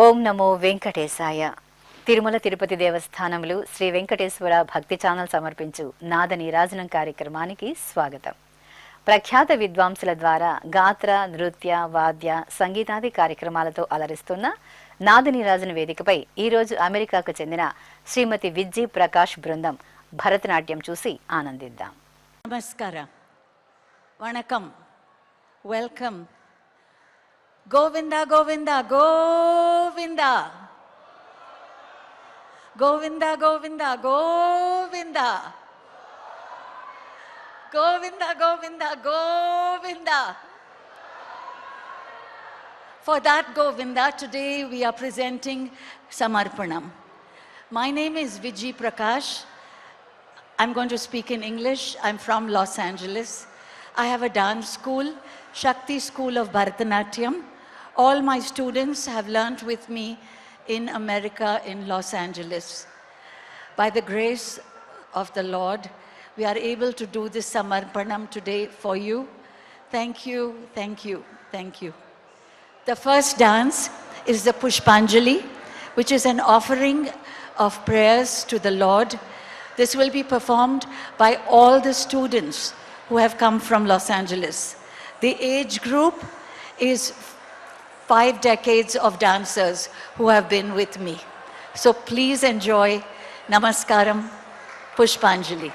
ఓం నమో వెంకటేశాయ. తిరుమల తిరుపతి దేవస్థానములు శ్రీ వెంకటేశ్వర భక్తి ఛానల్ సమర్పించు నాద నీరాజనం కార్యక్రమానికి స్వాగతం. ప్రఖ్యాత విద్వాంసుల ద్వారా గాత్ర, నృత్య, వాద్య, సంగీతాది కార్యక్రమాలతో అలరిస్తున్న నాద నీరాజన వేదికపై ఈరోజు అమెరికాకు చెందిన శ్రీమతి విజ్జి ప్రకాష్ బృందం భరతనాట్యం చూసి ఆనందిద్దాం. నమస్కారం, vanakkam, welcome. Govinda Govinda Govinda Govinda Govinda Govinda Govinda Govinda Govinda. For that Govinda, today we are presenting Samarpanam. My name is Vijji Prakash. I'm going to speak in English. I'm from Los Angeles. I have a dance school, Shakti School of Bharatanatyam. All my students have learnt with me in America, in Los Angeles. By the grace of the Lord, we are able to do this Samarpanam today for you. Thank you, thank you, thank you. The first dance is the Pushpanjali, which is an offering of prayers to the Lord. This will be performed by all the students who have come from Los Angeles. The age group is 5 decades of dancers who have been with me. So please enjoy Namaskaram, Pushpanjali.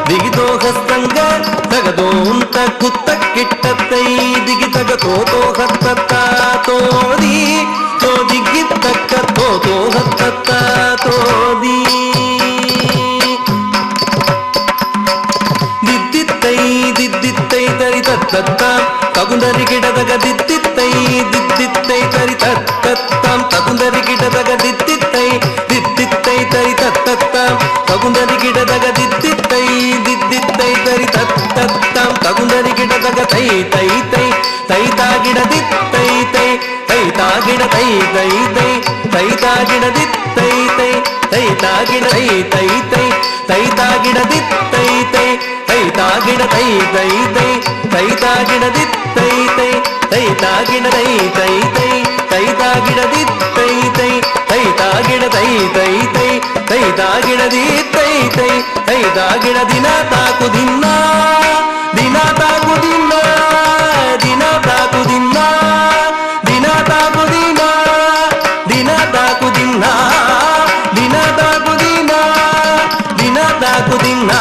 దిగితో హస్తంగా తగదోంత కుత్త కిట్ట ತಗುಂದರಿ ಗಿಡದಾಗ ದಿತ್ತಿತ್ತೈ ದಿತ್ತಿತ್ತೈ ತರಿ ತತ್ತತ್ತಾಂ ತಗುಂದರಿ ಗಿಡದಾಗ ದಿತ್ತಿತ್ತೈ ದಿತ್ತಿತ್ತೈ ತರಿ ತತ್ತತ್ತಾಂ ತಗುಂದರಿ ಗಿಡದಾಗ ತೈ ತೈ ತೈ ತೈತಾ ಗಿಡ ದಿತ್ತೈ ತೈ ತೈತಾ ಗಿಡ ತೈ ತೈ ತೈ ತೈತಾ ಗಿಡ ದಿತ್ತೈ ತೈ ತೈತಾ ಗಿಡ ತೈ ತೈ ತೈ ತೈತಾ ಗಿಡ ದಿತ್ತೈ ತೈ ತೈತಾ ಗಿಡ ತೈ ತೈ ತೈ ತೈತಾ ಗಿಡ ದಿತ್ತೈ ತೈ ತೈತಾ ಗಿಡ ತೈ ತೈ ತೈ ತೈತಾ ಗಿಡ ದಿತ್ತೈ ತೈ ತೈತಾ ಗಿಡ ತೈ ತೈ ತೈ ತೈತಾ ಗಿಡ ದಿತ್ತೈ ತೈ ತೈತಾ ಗಿಡ ದಿನ ತಾಕು ದಿನ ದಿನ ತಾಕು ದಿನ ದಿನ ತಾಕು ದಿನ ದಿನ ತಾಕು ದಿನ ದಿನ ತಾಕು ದಿನ ದಿನ ತಾಕು ದಿನ ದಿನ ತಾಕು ದಿನ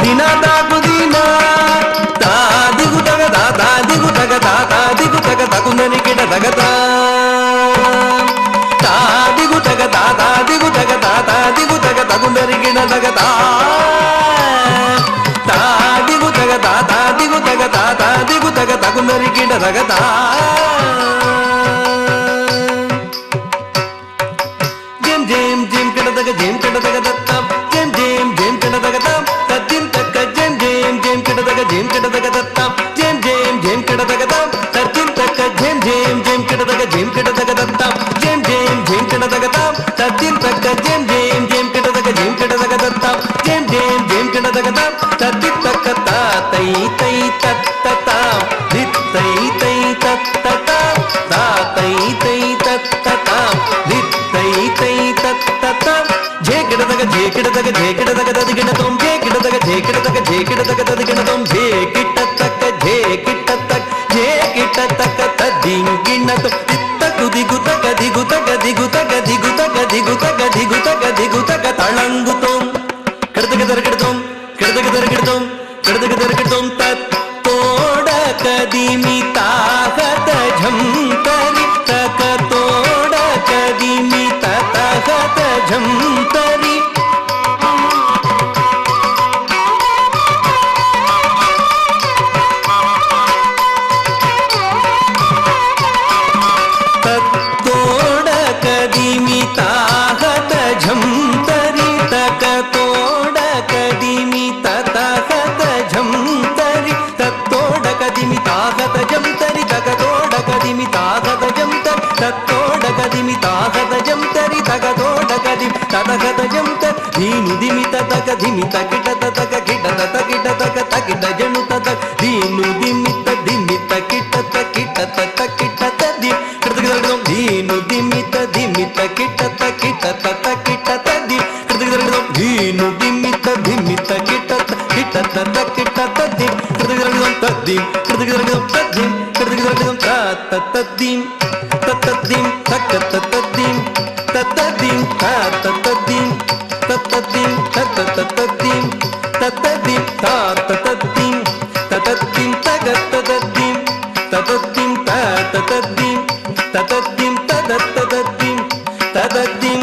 ದಿನ ತಾಕು ದಿನ ತಾ ದಿಗು ತಗ ತಾ ದಿಗು ತಗ ತಾ ದಿಗು ತಗ ತಗುಂದರಿ ಗಿಡ ತಗತ ತಾ ದಿಗು ತಗ ತಾ ದಿಗು ತಗ ತಾ ದಿಗು ತಗ ತಗುಂದರಿ ಗಿಡ ತಗತ ತಾ ದಿಗು ತಗ ತಾ ದಿಗು ತಗ ತಾ ದಿಗು ತಗ ತಗುಂದರಿ ಗಿಡ ತಗತ ಜೇಮ್ ಜೇಮ್ ಜೇಮ್ ಕಿಡದಾಗ ಜೇಮ್ ಕಿಡದಾಗ ದತ್ತಾಂ ಜೇಮ್ ಜೇಮ್ ಜೇಮ್ ಕಿಡದಾಗ ತಾಂ ತದ್ದಿಂ ತಕ್ಕ ಜೇಮ್ ಜೇಮ್ ಜೇಮ್ ಕಿಡದಾಗ ಜೇಮ್ ಕಿಡದಾಗ ದತ್ತಾಂ ಜೇಮ್ ಜೇಮ್ ಜೇಮ್ ಕಿಡದಾಗ ತಾಂ ತದ್ದಿಂ ತಕ್ಕ ಜೇಮ್ ಜೇಮ್ ಜೇಮ್ ಕಿಡದಾಗ ಜೇಮ್ ಕಿಡದಾಗ ದತ್ತಾಂ ಜೇಮ್ ಜೇಮ್ ಜೇಮ್ ಕಿಡದಾಗ ತಾಂ ತದ್ದಿಂ ತಕ್ಕ ಜೇಮ್ ಜೇಮ್ ಜೇಮ್ ಕಿಡದಾಗ ಜೇಮ್ ಕಿಡದಾಗ ದತ್ತಾಂ ಜೇಮ್ ಜೇಮ್ ಜೇಮ್ ಕಿಡದಾಗ ತಾಂ ತದ್ದಿಂ ತಕ್ಕ ತಾ ತೈ ತೈ ತತ್ತ ತಾಂ ದಿತ್ ತೈ ತೈ ತತ್ತ ತಾಂ ತಾ ತೈ ತೈ ತತ್ತ ತಾಂ ದಿತ್ ತೈ ತೈ ತತ್ತ ತಾಂ ಜೇ ಗಿಡದಾಗ ಜೇ ಗಿಡದಾಗ ಜೇ ಗಿಡದಾಗ ದದ ಗಿಡ ತೋಂ ಜೇ ಗಿಡದಾಗ ಜೇ ಗಿಡದಾಗ ಜೇ ಗಿಡದಾಗ ದದ ಗಿಡ ತೋಂ ಜೇ ಕಿಟ್ಟ ತಕ್ಕ ಜೇ ಕಿಟ್ಟ ತಕ್ಕ ಜೇ ಕಿಟ್ಟ ತಕ್ಕ ತದ್ದಿಂ ಗಿಣ್ಣ ತೋ ತಿತ್ತ ಕುದಿಗು ತಕ ದಿಗು ತಕ ದಿಗು ತಕ ದಿಗು ತಕ ದಿಗು ತಕ ದಿಗು ತಕ ದಿಗು ತಕ ತಳಂಗು ತೋಂ ಕಡದಗ ದರ ಗಿಡ ತೋಂ ಕಡದಗ ದರ ಗಿಡ ತೋಂ ಕಡದಗ ದರ ಗಿಡ ತೋಂ ತತ್ ತೋಡ ಕದಿಮಿ ತಾಹತ ಝಂತರಿ ತಕ ತೋಡ ಕದಿಮಿ ತತಹತ ಝಂತರಿ ತತ್ತೋಡ ಕದಿಮಿ ತಾಹತ ಝಂತರಿ ತಕ ತೋಡ ಕದಿಮಿ ತತಹತ ಝಂತರಿ ತತ್ತೋಡ ಕದಿಮಿ ತಾಹತ ಝಂತರಿ ತಕ ತೋಡ ಕದಿಮಿ ತಾಹತ ಝಂತರಿ ತತ್ತೋಡ ಕದಿಮಿ ತಾಹತ ಝಂತರಿ ತಕ ತೋಡ ಕದಿಮಿ ತತಹತ ಝಂತರಿ ದೀನು ದಿಮಿ ತತಕ ಧಿಮಿ ತಕಿಟ ತತಕ ಕಿಟ ತತ ಕಿಟ ತಕ ತಕಿಟ ಜನು ತತ ದೀನು ದಿಮಿ ದಿಮಿ ತಕಿಟ ತಕಿಟ ತತ ಕಿಟ ತದಿ ದೀನು ದಿಮಿ ದಿಮಿ ತಕಿಟ ತಕಿಟ ತತ ಕಿಟ ತದಿ ದೀನು ದಿಮಿ ದಿಮಿ ತಕಿಟ ಕಿಟ ತತ ಕಿಟ ತದಿ ತದ್ದಿಂ ತದ್ದಿಂ ತದ್ದಿಂ ತತ್ತದ್ದಿಂ ತತ್ತದ್ದಿಂ ತಕ್ಕ ತತ್ತದ್ದಿಂ ತತ್ತದ್ದಿಂ ತತ್ತದ್ದಿಂ ತತ್ತದ್ದಿಂ ತತ್ತದ್ದಿಂ ತತ್ತದ್ದಿಂ ತತ್ತದ್ದಿಂ ತತ್ತದ್ದಿಂ ತಗತ್ತದ್ದಿಂ ತತ್ತದ್ದಿಂ ತತ್ತದ್ದಿಂ ತತ್ತದ್ದಿಂ ತದತ್ತದ್ದಿಂ ತದದ್ದಿಂ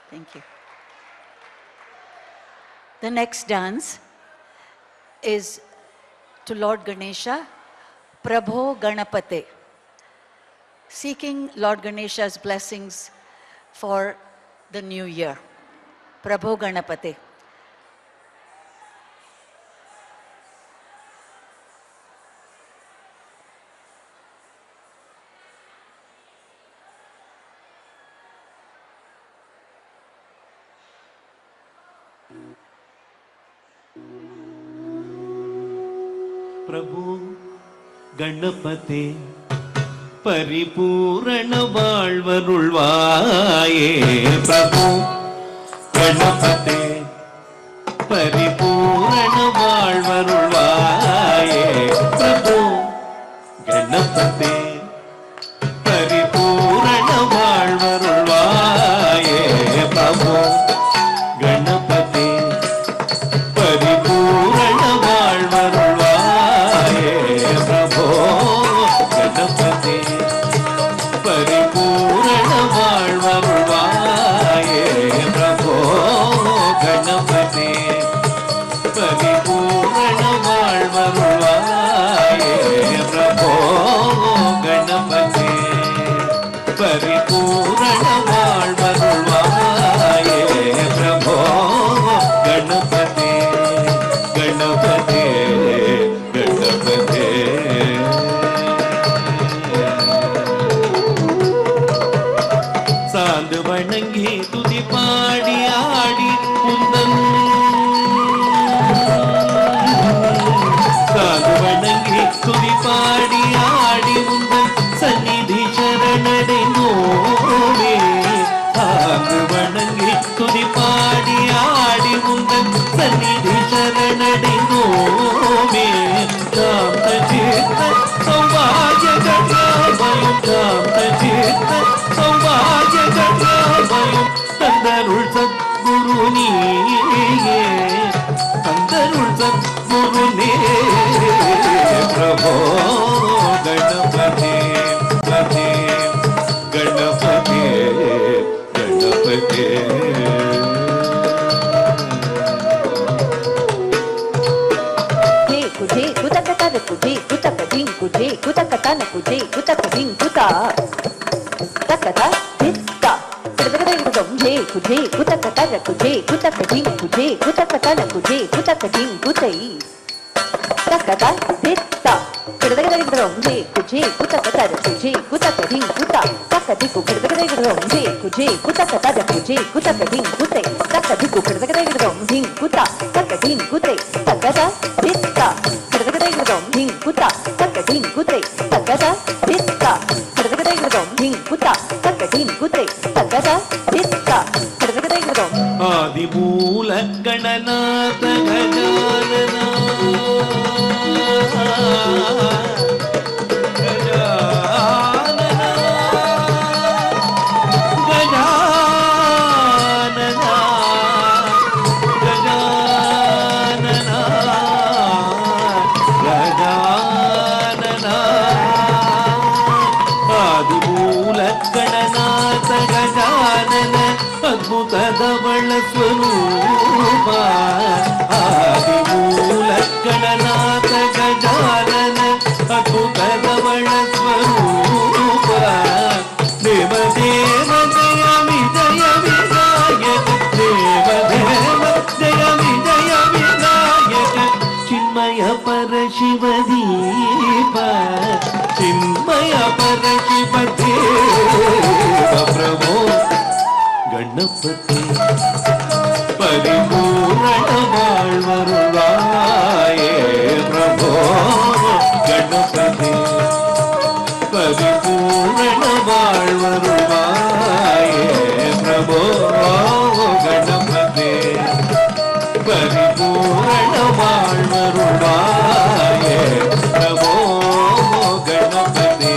Thank you. The next dance is to Lord Ganesha, Prabho Ganapate, seeking Lord Ganesha's blessings for the new year. Prabho Ganapate. ಪ್ರಭು ಗಣಪತೆ ಪರಿಪೂರ್ಣ வாழ்வருள்வாயே ಪ್ರಭು ಗಣಪತೆ ಪರಿಪೂರ್ಣ வாழ்வருள்வாயே ಪ್ರಭು ಗಣಪತೆ ಪರಿಪೂರ್ಣ வாழ்வருள்வாயே ಪ್ರಭು ಗಣಪತೆ ಪರಿಪೂರ್ಣ வாழ்வருள்வாயே ಪ್ರಭೋ ಗಣಪತೆ ಪರಿಪೂರ್ಣ பரிபூரண வாழ்வருள்வாயே பிரபோ கணபதி கணபதி கணபதி. சாந்து வணங்கி துதி பாடி ஆடி உந்தன் சாந்து வணங்கி துதி பாடி ஆடி உந்தன் சந்நிதி சரணடைந்தோமே. சாந்து வணங்கி துதி பாடி ஆடி உந்தன் சந்நிதி சரணடைந்தோமே. காந்த தீர்த்த சௌபாகிய கணாபயம் காந்த தீர்த்த சௌபாகிய கணாபயம் தந்தருள் சத்குரு நீயே தந்தருள் சத்குரு நீ பிரபோ கணபதி பதி Ganapathi Ganapathi. Kuje kutaka tana kuje kutaka din kuje kutaka tana kuje kutaka din kuta takata ditta kadagada idom je kuje kutaka tana kuje kutaka din kuje kutaka tana kuje kutaka din kutai takata ditta kadagada idom je kuje kutaka tana kuje kutaka din kuta takadiku kadagada idom je kuje kutaka tana kuje kutaka din kutai takadiku kadagada idom din kuta takadin kutai takata ditta kadagadaidom ding kuta takadin kutai takata ditta kadagadaidom ding kuta takadin kutai takata ditta kadagadaidom. ஆதிமூல Gananatha கஜானனா ಅದ್ಭುತದವಳ ಸ್ವರೂಪ ಆದಿಮೂಲ ಗಣನಾಥ ಗಜಾನನ ಅದ್ಭುತದವಳ ಸ್ವರೂಪ ದೇವದೇವ ಜಯ ವಿಜಯ ವಿನಾಯಕ ದೇವದೇವ ಜಯ ವಿಜಯ ವಿನಾಯಕ ಚಿನ್ಮಯ ಪರ ಶಿವದೀಪ ಚಿನ್ಮಯ ಪರ ಶಿವದೇವ ಪ್ರಭೋ ಗಣಪತಿ ಪರಿಪೂರ್ಣ வாழ்வருள்வாயே பிரபೋ ಗಣಪತಿ ಪರಿಪೂರ್ಣ வாழ்வருள்வாயே பிரபೋ ಗಣಪತಿ ಪರಿಪೂರ್ಣ வாழ்வருள்வாயே பிரபೋ Ganapati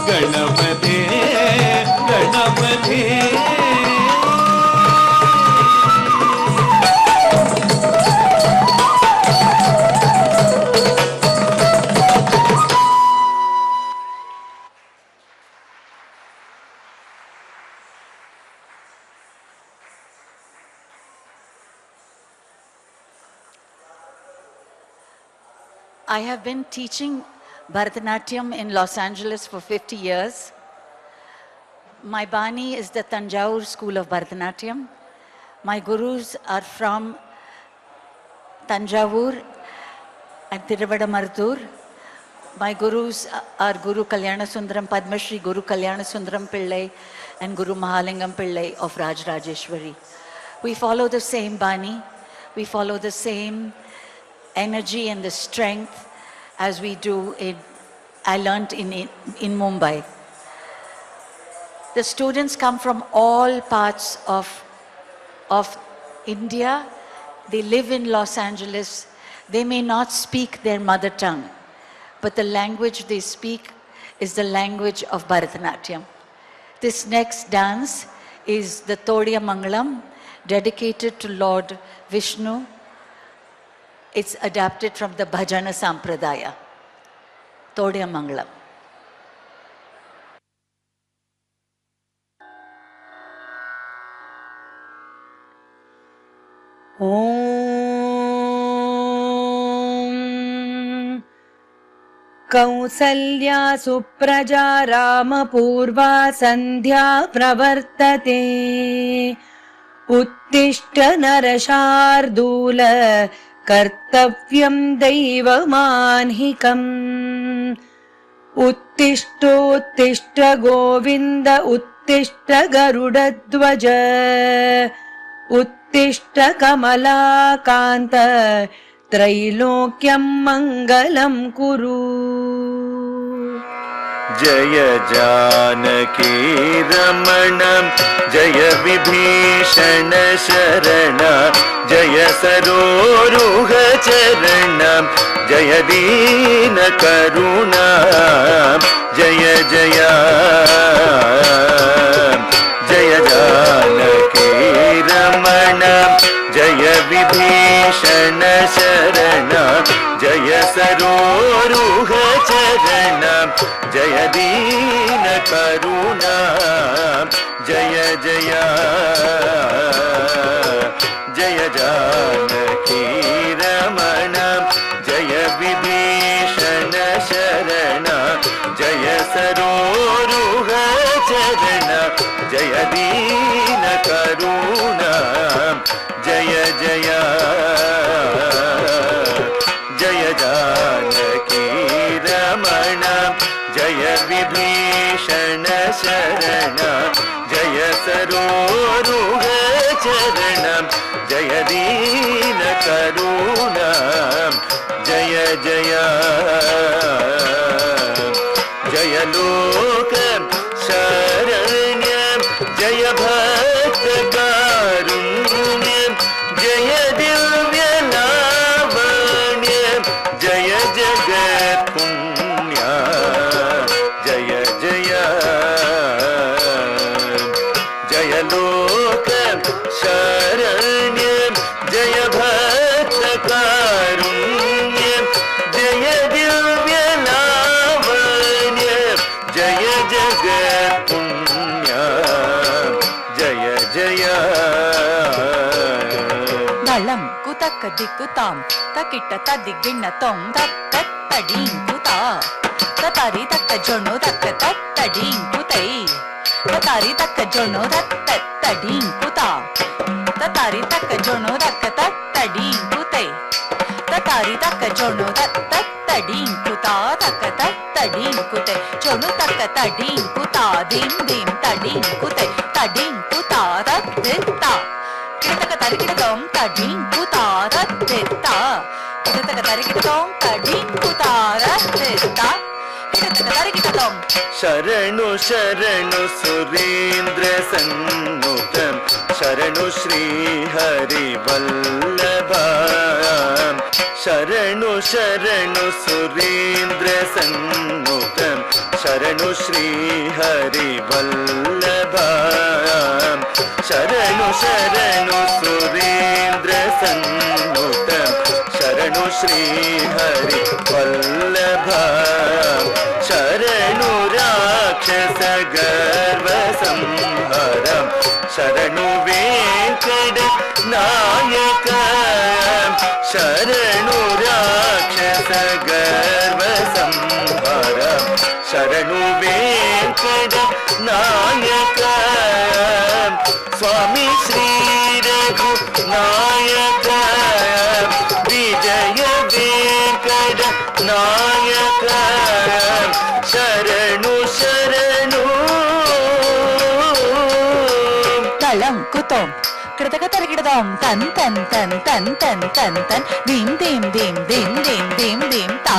Ganapati Ganapati. I have been teaching Bharatanatyam in Los Angeles for 50 years. My Bani is the Tanjore School of Bharatanatyam. My gurus are from Tanjavur and Tiruvadamartur. My gurus are Guru Kalyana Sundaram, Padma Shri Guru Kalyana Sundaram Pillai and Guru Mahalingam Pillai of Raj Rajeshwari. We follow the same Bani, we follow the same energy and the strength as we do I learnt in Mumbai. The students come from all parts of India. They live in Los Angeles. They may not speak their mother tongue, but the language they speak is the language of Bharatanatyam. This next dance is the Todiya Mangalam, dedicated to Lord Vishnu. It's adapted from the Bhajana Sampradaya. Todiya Mangalam. Om Kausalya Supraja रामपूर्वा सन्ध्या प्रवर्तते उत्तिष्ठ नरशार्दूल कर्तव्यं दैवमान्हिकम् उत्तिष्ठोत्तिष्ठ गोविन्द उत्तिष्ठ गरुडध्वज उत्तिष्ठ कमलाकान्त त्रैलोक्यं मङ्गलं कुरु। जय जानकी रमण जय विभीषण शरण जय सरोरुह चरण जय दीन करुणा जय जय जय जानकी रमण जय विभीषण शरण जय सरोरुह चरण जय दीन करुणा जय जय जय जानकी रमण जय विभीषण शरण जय सरोरुह चरण जय दीन करुणा जय जय जय जानकी रमण जय विभीषण शरण जय सरोरुह चरण जय दीन करुणा जय जय जय लोक शरण्य जय भक्त कारुण्य जय दिव्य लावण्य जय जगत पुण्य जय जय जय लोक शरण्य जय भक्त कारुण्य जय दिव्य लावण्य जय जगत पुण्य जय जय ನಳಂ ಕುತಕ್ಕ ದಿಕ್ಕುತಾಂ ತಕಿಟ್ಟ ತದಿಗ್ಗಿಣ್ಣ ತೊಂ ತತ್ತಡೀಂ ಕುತ ತತಾರಿ ತಕ್ಕ ಜೊಣ್ಣು ತಕ್ಕ ತತ್ತಡೀಂ ಕುತೈ ತತಾರಿ ತಕ್ಕ ಜೊಣ್ಣು ತತ್ತಡೀಂ ಕುತ ತತಾರಿ ತಕ್ಕ ಜೊಣ್ಣು ತಕ್ಕ ತತ್ತಡೀಂ ಕುತೈ ತತಾರಿ ತಕ್ಕ ಜೊಣ್ಣು ತತ್ತಡೀಂ ಕುತ ತಕ್ಕ ತತ್ತಡೀಂ ಕುತೈ ಜೊಣ್ಣು ತಕ್ಕ ತಡೀಂ ಕುತ ದೀಂ ದೀಂ ತಡೀಂ ಕುತೈ ತಡೀಂ ಕುತ ತತ್ತಿತ್ತ ಕಿಡತಕ ತರಿಕಿಡತಂ ತಡೀಂ ಕುತಾರ ತೆತ್ತ ಕಿಡತಕ ತರಿಕಿಡತಂ ತಡೀಂ ಕುತಾರ ತೆತ್ತ ಕಿಡತಕ ತರಿಕಿಡತಂ ಶರಣು ಶರಣು ಸುರೇಂದ್ರ ಸನ್ನುತ ಶರಣು ಶ್ರೀ ಹರಿ ವಲ್ಲಭ ಶರಣು ಶರಣು ಸುರೇಂದ್ರ ಸನ್ನುತ ಶರಣು ಶ್ರೀ ಹರಿ ವಲ್ಲಭ ಶರಣು ಶರಣು ಸುರೇಂದ್ರ ಸನ್ನುತ ಶರಣು ಶ್ರೀ ಹರಿ ವಲ್ಲಭ ಶರಣು ರಾಕ್ಷಸ ಗರ್ವ ಸಂಹಾರ ಶರಣು ವೆಂಕಟ ನಾಯಕ ಶರಣು ರಾಕ್ಷಸ ಗರ್ವ ಸಂಹಾರ ಶರಣು ವೆಂಕಟ ನಾಯಕ ಸ್ವಾಮಿ ಶ್ರೀ ರಘು ನಾಯಕ ವಿಜಯ ವೆಂಕಟ ನಾಯಕ ಶರಣು ಶರಣು ತಳಂ ಕುತಂ ಕಿಡತಕ ತರಿಕಿಡತಂ ತನ್ ತನ್ ತನ್ ತನ್ ತನ್ ತನ್ ತನ್ ದೀಂ ದೀಂ ದೀಂ ದೀಂ ದೀಂ ದೀಂ ದೀಂ ತಾ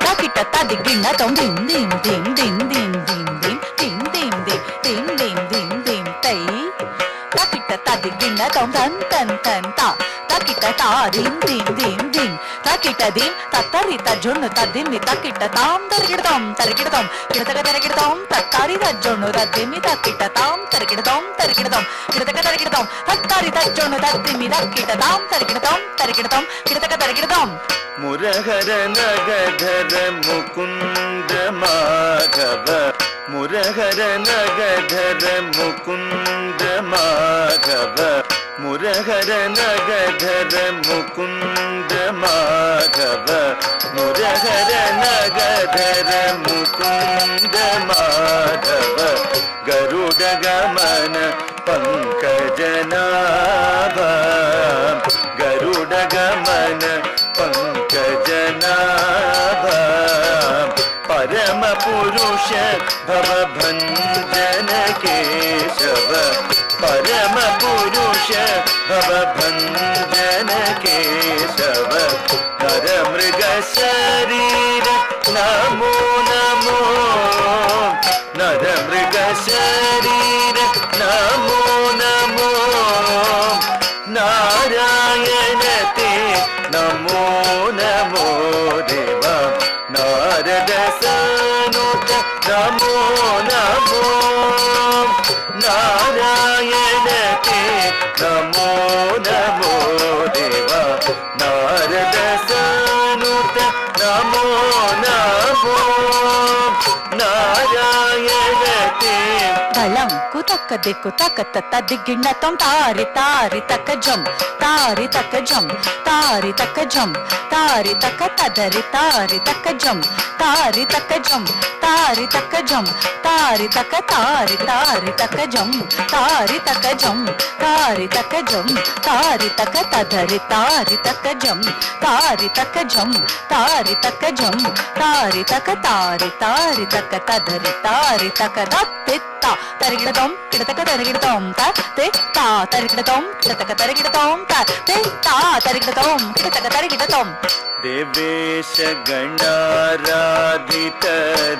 ತಕಿಟ್ಟ ತದಿಗ್ಗಿಣ್ಣ ತೊಂ ದೀಂ ದೀಂ ದೀಂ ದೀಂ ದೀಂ ದೀಂ ದೀಂ ದೀಂ ದೀಂ ದೀಂ ದೀಂ ದೀಂ ದೀಂ ದೀಂ ತೈ ತಕಿಟ್ಟ ತದಿಗ್ಗಿಣ್ಣ ತೊಂ ತನ್ ತನ್ ತನ್ ತಾ ತಕಿಟ್ಟ ತಾ ದೀಂ ದೀಂ ದೀಂ ದೀಂ ತಕಿಟ್ಟ ದೀಂ ತತ್ತರಿ ತಜ್ಜೊಣ್ಣು ತದ್ದಿಮ್ಮಿ ತಕಿಟ್ಟ ತಾಂ ತರಿಕಿಡತಂ ತರಿಕಿಡತಂ ಕಿಡತಕ ತರಿಕಿಡತಂ ತತ್ತಾರಿ ತಜ್ಜೊಣ್ಣು ತದ್ದಿಮ್ಮಿ ತಕಿಟ್ಟ ತಾಂ ತರಿಕಿಡತಂ ತರಿಕಿಡತಂ ಕಿಡತಕ ತರಿಕಿಡತಂ ತತ್ತಾರಿ ತಜ್ಜೊಣ್ಣು ತದ್ದಿಮ್ಮಿ ತಕಿಟ್ಟ ತಾಂ ತರಿಕಿಡತಂ ತರಿಕಿಡತಂ ಕಿಡತಕ ತರಿಕಿಡತಂ ಮುರಹರ ನಗಧರ ಮುಕುಂದ ಮಾಧವ ಮುರಹರ ನಗಧರ ಮುಕುಂದ ಮಾಧವ ಮುರಹರ ನಗಧರ ಮುಕುಂದ ಮಾಧವ ಮುರಹರ ನಗಧರ ಮುಕುಂದ ಮಾಧವ ಗರುಡ ಗಮನ ಪಂಕಜನಾಭ ಗರುಡ ಗಮನ ಪಂಕಜನಾಭ ಪರಮ ಪುರುಷ ಭವಭಂಜನ ಕೇಶವ ಪರಮ ಪುರುಷ ಭವಭಂಜನ ಕೇಶವ ನರ ಮೃಗ ಶರೀರ ನಮೋ ನಮೋ ನರ ಮೃಗ ಶರೀರ ನಮೋ ನಮೋ ನಾರಾಯಣತೆ ನಮೋ ನಮೋ ದೇವ ನಾರದ ಸನುತ ನಮೋ ನಮೋ ನಾರಾಯಣತೆ ನಮೋ ನಮೋ ದೇವ ನಾರದ ಸನುತ ನಮೋ ನಮೋ ನಾರಾಯಣತೆ ತಳಂ ಕುತಕ್ಕ ದಿಕ್ಕು ತಕ್ಕ ತದ್ದಿಗಿಣ್ಣ ತೊಂ ತಾರಿ ತಾರಿ ತಕ್ಕ ಜಂ ತಾರಿ ತಕ್ಕ ಜಂ ತಾರಿ ತಕ್ಕ ಜಂ ತಾರಿ ತಕ್ಕ ತದರಿ ತಾರಿ ತಕ್ಕ ಜಂ ತಾರಿ ತಕ್ಕ ಜಂ ತಾರಿ ತಕ್ಕ ಜಂ ತಾರಿ ತಕ್ಕ ತಾರಿ ತಾರಿ ತಕ್ಕ ಜಂ ತಾರಿ ತಕ್ಕ ಜಂ ತಾರಿ ತಕ್ಕ ಜಂ ತಾರಿ ತಕ್ಕ ತದರಿ ತಾರಿ ತಕ್ಕ ಜಂ ತಾರಿ ತಕ್ಕ ಜಂ ತಾರಿ ತಕ್ಕ ಜಂ ತಾರಿ ತಕ್ಕ ತಾರಿ ತಾರಿ ತಕ್ಕ ತದರಿ ತಾರಿ ತಕ್ಕ ದತ್ತಿತ್ತ ತರಿಗಿಡತೊಂ ಕಿಡತಕ ತರಿಗಿಡತೊಂ ತಿತ್ತ ತರಿಗಿಡತೊಂ ಕಿಡತಕ ತರಿಗಿಡತೊಂ ತಿತ್ತ ತರಿಗಿಡತೊಂ ಕಿಡತಕ ತರಿಗಿಡತೊಂ ದೇವೇಶ ಗಣಾರಾಧಿತ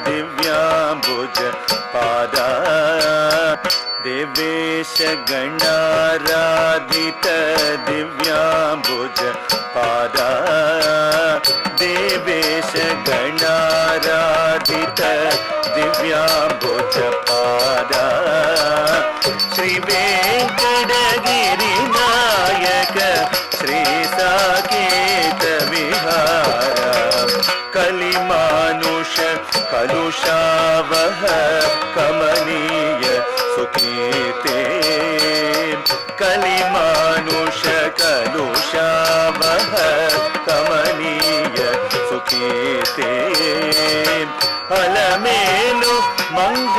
ದಿವ್ಯಾಂಬುಜ ಪಾದ ದೇವೇಶ ಗಣಾರಾಧಿತ ದಿವ್ಯಾಂಬುಜ ಪಾದ ದೇವೇಶ ಗಣಾರಾಧಿತ ದಿವ್ಯಾಂಬುಜ ಪಾದ ಶ್ರೀ ವೆಂಕಟಗಿರಿ ನಾಯಕ ಶ್ರೀ ಸಾಕೇತ ವಿಹಾರ ಕಲಿಮಾನುಷ ಕಲುಷಾವಹ ಕಮನೀಯ ಸುಕೀರ್ತೆ ಕಲಿಮಾನುಷ ಕಲುಷಾವಹ ಕಮನೀಯ ಸುಕೀರ್ತೆ ಅಲಮೇಲು ಮಂಗ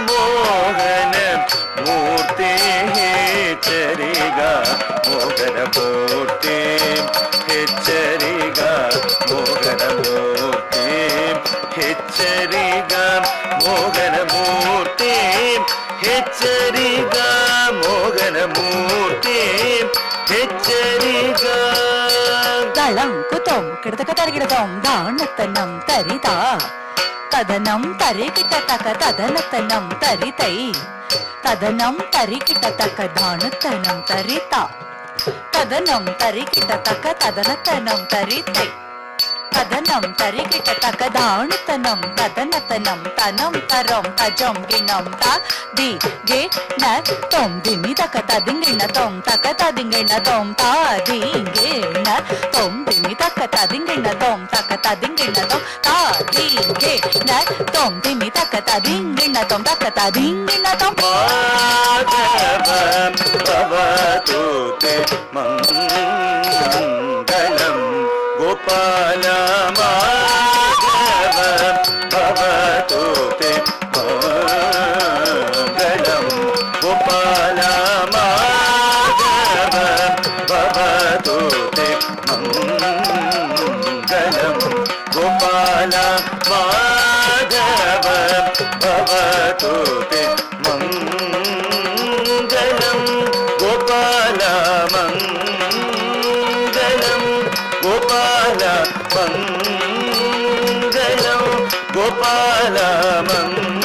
ಮೋಹನ ಮೂರ್ತಿ ಹೆಚ್ಚರಿಗ ಮೋಹನ ಮೂರ್ತಿ ಹೆಚ್ಚರಿಗ ಮೋಹನ ಮೂರ್ತಿ ಹೆಚ್ಚರಿಗ ಮೋಹನ ಮೂರ್ತಿ ಹೆಚ್ಚರಿಗ ಮೋಹನ ಮೂರ್ತಿ ಹೆಚ್ಚರಿಗ தளம் குத்தோம் கிடத்தக்க தருகிடத்தோம் தானத்தனம் தரிதா ததனம் தரிகிட்டத்தக்க ததனத்தனம் தரிதை ததனம் தரிகிட்டத்தக்க தானத்தனம் தரிதா ததனம் தரிகிட்டத்தக்க ததனத்தனம் தரிதை ததனம் தரிகிட்டத்தக்க தானத்தனம் ததனத்தனம் தனம் தரம் தஜம் கிணம் த தி கே ந தொம் திமி தக்க ததிங்கிண தொம் தக்க ததிங்கிண தொம் தா தி கே ந தொம் திமி தக்க ததிங்கிண தொம் தக்க ததிங்கிண தொம் தா தி கே ந தொம் திமி தக்க ததிங்கிண தொம் தக்க ததிங்கிண தொம் மாதவ பவது தே மங்களம் கோபால மாதவ பவது தே மங்களம் கோபால மாதவ பவது தே மங்களம் கோபால மாதவ பவது தே மங்களம் கோபால மங்களம் கோபால மங்களம் கோபால மங்களம்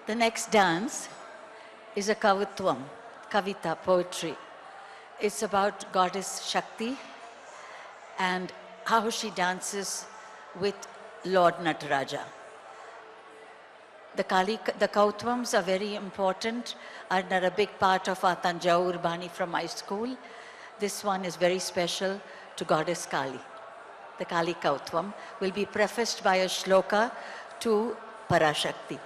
The next dance is a kavitvam, kavita, poetry. It's about goddess Shakti and how she dances with Lord Nataraja. The Kautvams are very important and are a big part of our Tanjavur Bani from my school. This one is very special to Goddess Kali. The Kali Kautvam will be prefaced by a shloka to Parashakti.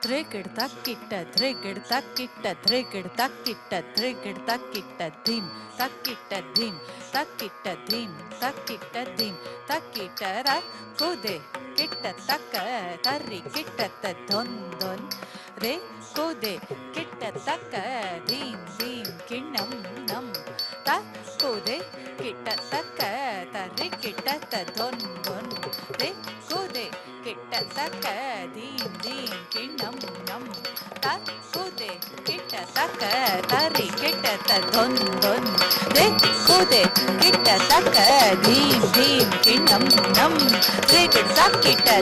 Drigid takkitta dim takkitta dim takkitara kude kitta takka tarri kitta don re kude kitta takka dim kinnam nam ta kude kitta takka tarri kitta don re kude kitta takka dim kinnam nam ta kude kitta takka tarri kitta don re kude kitta takka dim kinnam nam drigid takkitta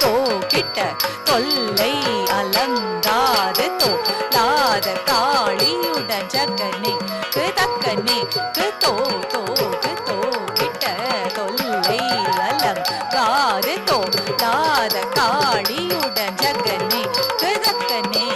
to kitta tollai alangade to lada kaliyudan jagane takkane to kitta tollai alangade to lada kaliyudan jagane takkane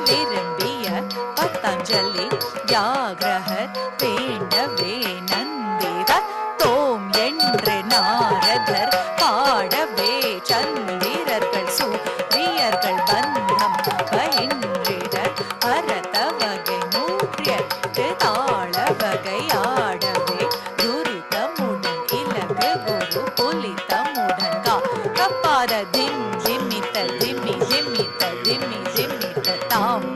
virumbiya Patanjali Vyagrahar வேண்டவே நந்திதர் தோம் என்று நாரதர் பாடவே சந்திரர்கள் சூரியர்கள் பந்தம் பயின்றிட பரத வகை நூற்றியட்டு தாள வகை ஆடவே துரிதமுடன் இலகு குரு புலிதமுடன் கப்பாத திம்மித்த தாம்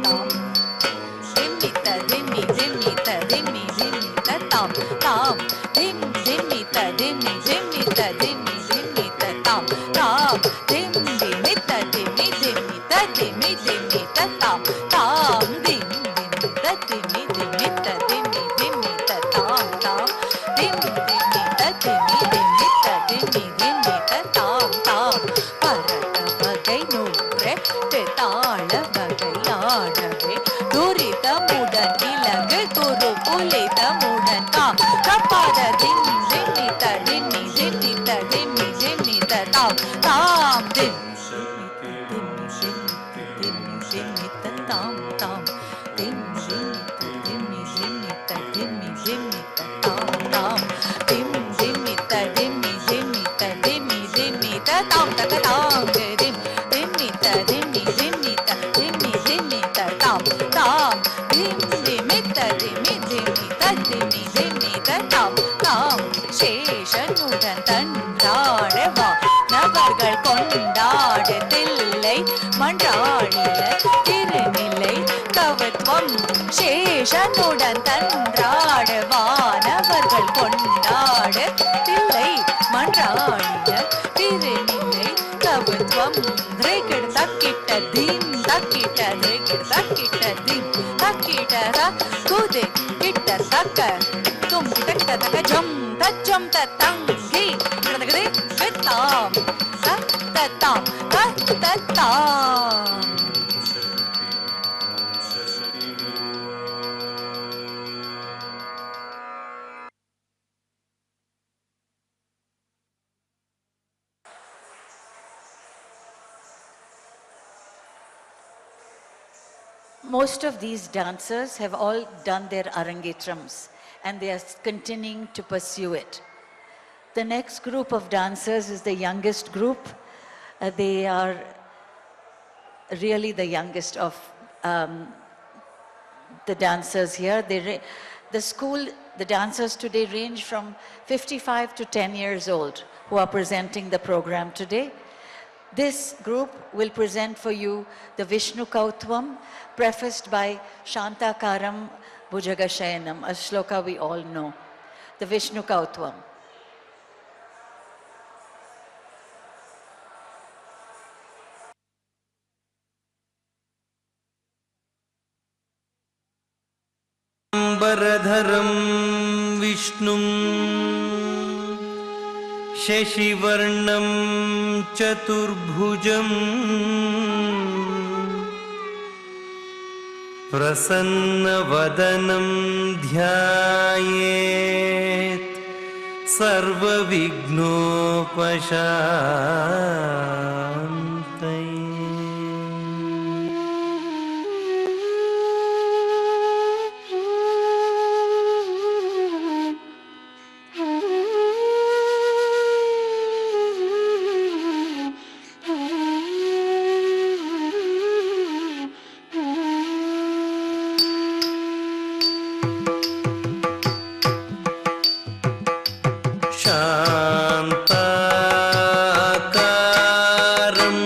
tam dimmitta tam dimmitta tam பரத வகை நூற்று தாள வகை ஆடவே துரிதமுடன் இலகு குரு புலிதமுடன் கப்பாத dimmitta tam முடன் தன்றாடவா நபர்கள் கொண்டாட தில்லை மன்றாடிய திருநிலை கவத்வம் சேஷனுடன் தன்றாட வானவர்கள் கொண்டாட தில்லை மன்றாடிய திருநிலை கவத்வம் திரைக்கிட தக்கிட்ட தீம் தக்கிட்ட திரைக்கிட தக்கிட்ட தீம் தக்கிட்ட குதி கிட்ட தக்க தும் கிட்ட தக்க ஜம் தச்சம் தங்கி கிடக்குது வித்தாம் தத்தாம் தத்தாம். Most of these dancers have all done their arangetrams and they are continuing to pursue it. The next group of dancers is the youngest group. They are really the youngest of the dancers here. The dancers today range from 55 to 10 years old who are presenting the program today. This group will present for you the Vishnu Kautvam, prefaced by Shantakaram Bhujagashayanam, a shloka we all know. The Vishnu Kautvam. अंबरधरं विष्णुं शशिवर्णं चतुर्भुजं प्रसन्नवदनं ध्यायेत् सर्वविघ्नोपशान्तये. शान्ताकारं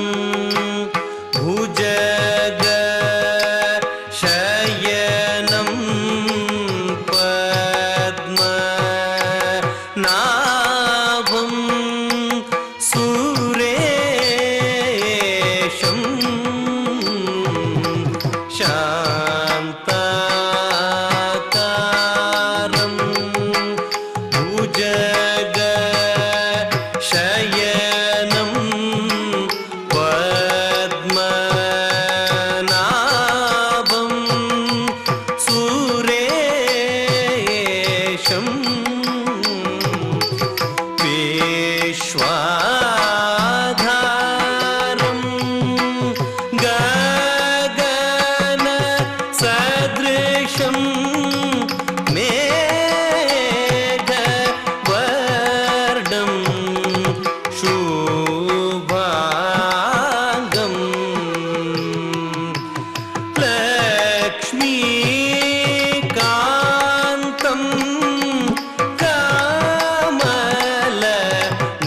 भुजगशयनं पद्मनाभं सुरेशं शान्ताकारं शयनं पद्मनाभं सुरेशं विश्वाधारं गगनसदृशं मेघवर्णं शुभाङ्गं लक्ष्मीकान्तं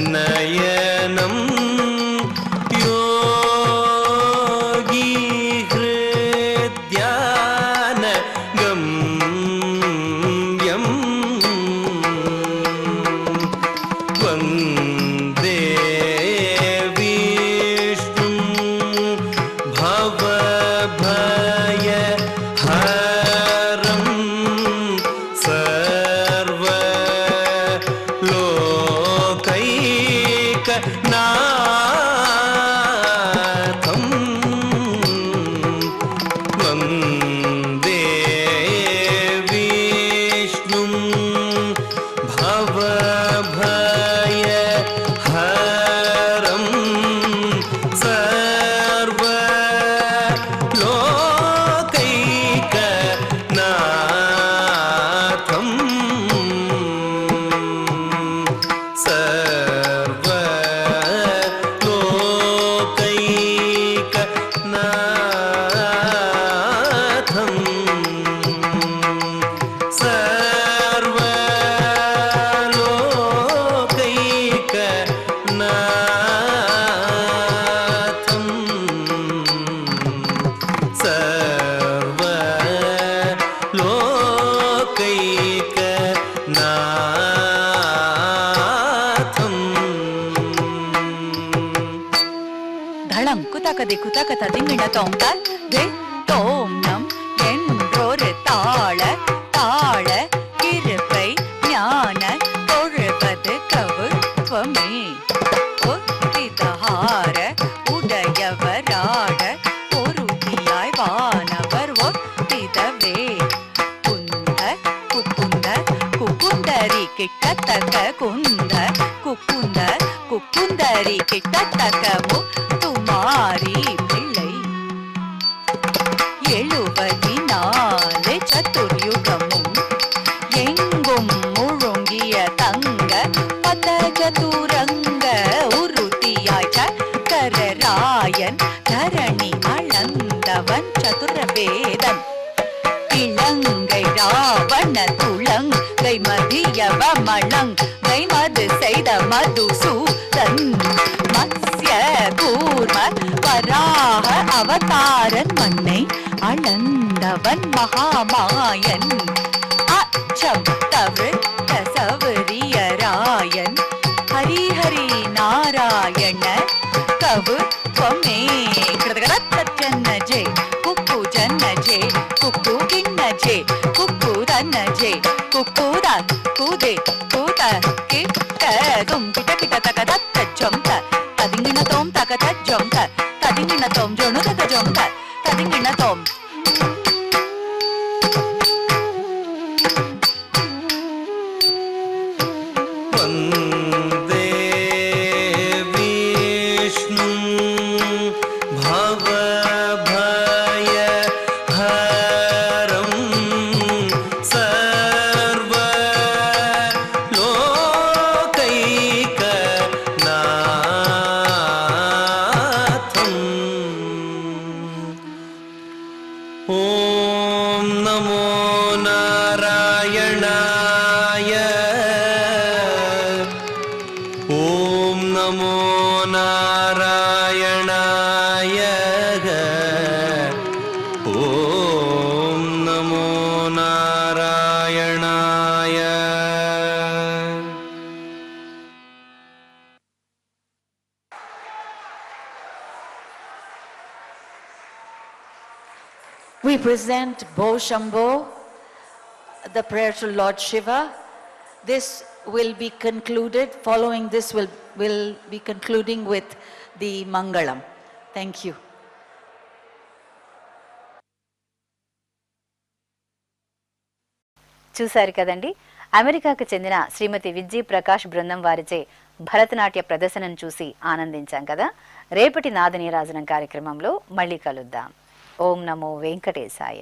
कमलनयनं योगिहृद्यानगम्यं वन्दे विष्णुं भवभयहरं सर्वलोकैकनाथं वन्दे विष्णुं भवभयहरं सर्वलोकैकनाथं सर्वलोकैकनाथं திக்கு தக்க ததிங்கின தோம் தே தோம் நம் என்றொரு தாள தாள இருப்பை ஞான தொழுவது கவுத்வமே ஒத்திதஹார உடையவராட பொருதியாய் வானவர் ஒத்திதவே குந்த குக்குந்த குக்குந்தரி கிட்டத்தக்க குந்த குக்குந்த குக்குந்தரி கிட்டத்தக்க முத்துமாரி பிள்ளை 74 சதுர்யுகமும் எங்கும் முழுங்கிய தங்க பதஜதுரங்க உருத்தியாய் சக்கரராயன் தரணி அளந்தவன் சதுரவேதன் இளங்கை ராவண துளங்கை மதியவ மணங்கை மது செய்த மதுசூதன் மத்ய கூர்ம வராக அவதாரன் மண்ணை அளந்தவன் மகாமாயன் அச்சம் தவிர்த்த சவரியராயன் ஹரிஹரி நாராயண கவுத்வமே கிருதகரத்த ஜன்னஜே குக்கு ஜன்னஜே குக்கு கிண்ணஜே குக்கு தன்னஜே குக்குத குதே கூத கிட்ட தும் கிட்ட கிட்ட தக தத்த ஜொம்த ததிங்கின தோம் தக தஜொம்த ததிங்கின தோம் ஜொணு தக ஜொம்த ததிங்கின தோம் वन्दे विष्णुं भवभयहरं सर्वलोकैकनाथम् ॐ नमो नारायणाय ॐ नमो नारायणाय ॐ नमो नारायणाय We present Bo Shambho, the prayer to Lord Shiva. This will be concluded, following this will be concluding with the Mangalam. Thank you. చూశారు కదండి. అమెరికాకు చెందిన శ్రీమతి విజీ ప్రకాష్ బృందం వారిచే భరతనాట్య ప్రదర్శనను చూసి ఆనందించాం కదా. రేపటి నాదనీరాజనం కార్యక్రమంలో మళ్ళీ కలుద్దాం. ఓం నమో వెంకటేశాయ.